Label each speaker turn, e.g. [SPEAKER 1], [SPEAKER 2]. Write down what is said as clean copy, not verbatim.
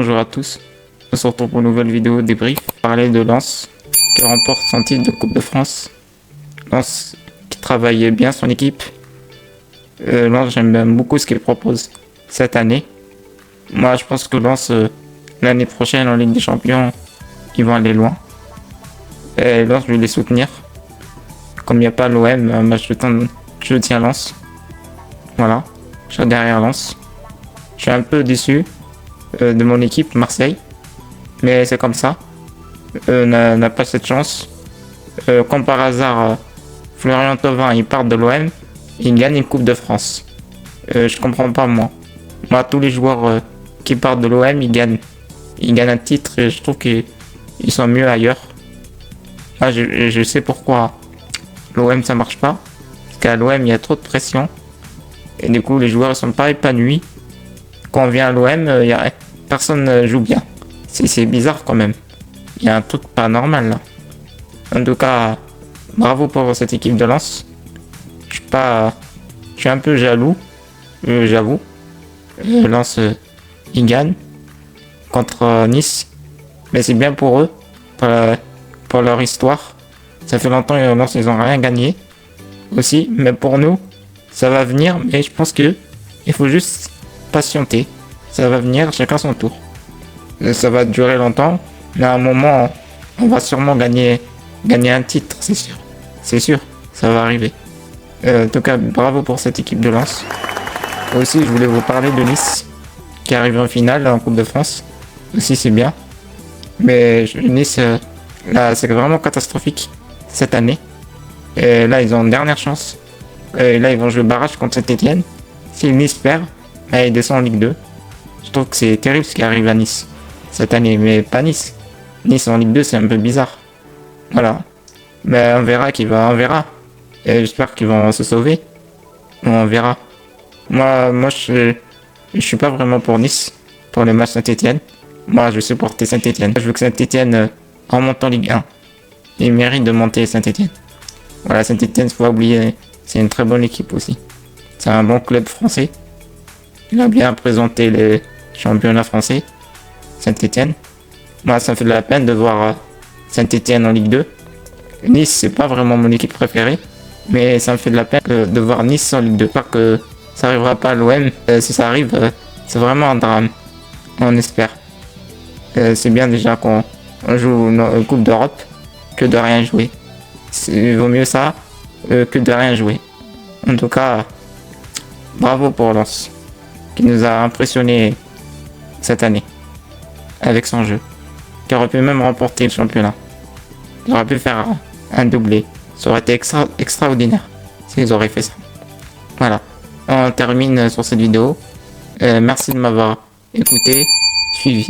[SPEAKER 1] bonjour à tous. On se retrouve pour une nouvelle vidéo débrief. Parler de Lens qui remporte son titre de Coupe de France. Lens qui travaille bien son équipe. Lens, j'aime beaucoup ce qu'il propose cette année. Moi, je pense que Lens, l'année prochaine en Ligue des Champions, ils vont aller loin. Et Lens, je vais les soutenir. Comme il n'y a pas l'OM, je tiens Lens. Voilà, je suis derrière Lens. Je suis un peu déçu de mon équipe Marseille, mais c'est comme ça. N'a pas cette chance. Comme par hasard, Florian Thauvin il part de l'OM, il gagne une Coupe de France. Je comprends pas moi. Moi, tous les joueurs qui partent de l'OM, ils gagnent un titre et je trouve qu'ils sont mieux ailleurs. Moi, je sais pourquoi l'OM ça marche pas. Parce qu'à l'OM il y a trop de pression et du coup les joueurs sont pas épanouis. Quand on vient à l'OM, personne joue bien. C'est bizarre quand même. Il y a un truc pas normal là. En tout cas, bravo pour cette équipe de Lens. Je suis un peu jaloux, j'avoue. Lens, ils gagnent contre Nice. Mais c'est bien pour eux, pour leur histoire. Ça fait longtemps que Lens, ils n'ont rien gagné aussi. Mais pour nous, ça va venir. Mais je pense que il faut juste patienter. Ça va venir, chacun son tour. Ça va durer longtemps, mais à un moment, on va sûrement gagner un titre, c'est sûr. C'est sûr, ça va arriver. En tout cas, bravo pour cette équipe de Lens. Aussi, je voulais vous parler de Nice, qui arrive en finale en Coupe de France. Aussi, c'est bien. Mais Nice, là, c'est vraiment catastrophique cette année. Et là, ils ont une dernière chance. Et là, ils vont jouer barrage contre Saint-Etienne. Si Nice perd, ils descendent en Ligue 2. Je trouve que c'est terrible ce qui arrive à Nice cette année, mais pas Nice. Nice en Ligue 2, c'est un peu bizarre. Voilà. Mais on verra on verra. Et j'espère qu'ils vont se sauver. On verra. Moi je suis pas vraiment pour Nice, pour le match Saint-Etienne. Moi, je supporte Saint-Etienne. Je veux que Saint-Etienne remonte en Ligue 1. Il mérite de monter Saint-Etienne. Voilà, Saint-Etienne, faut pas oublier, c'est une très bonne équipe aussi. C'est un bon club français. Il a bien présenté les championnats français, Saint-Etienne. Moi, ça me fait de la peine de voir Saint-Etienne en Ligue 2. Nice, c'est pas vraiment mon équipe préférée, mais ça me fait de la peine de voir Nice en Ligue 2. J'espère que ça arrivera pas à l'OM. Si ça arrive, c'est vraiment un drame. On espère. C'est bien déjà qu'on joue une Coupe d'Europe que de rien jouer. Il vaut mieux ça que de rien jouer. En tout cas, bravo pour Lens, qui nous a impressionné cette année avec son jeu, qui aurait pu même remporter le championnat. Il aurait pu faire un doublé. Ça aurait été extraordinaire s'ils auraient fait ça. Voilà, on termine sur cette vidéo. Merci de m'avoir écouté, suivi.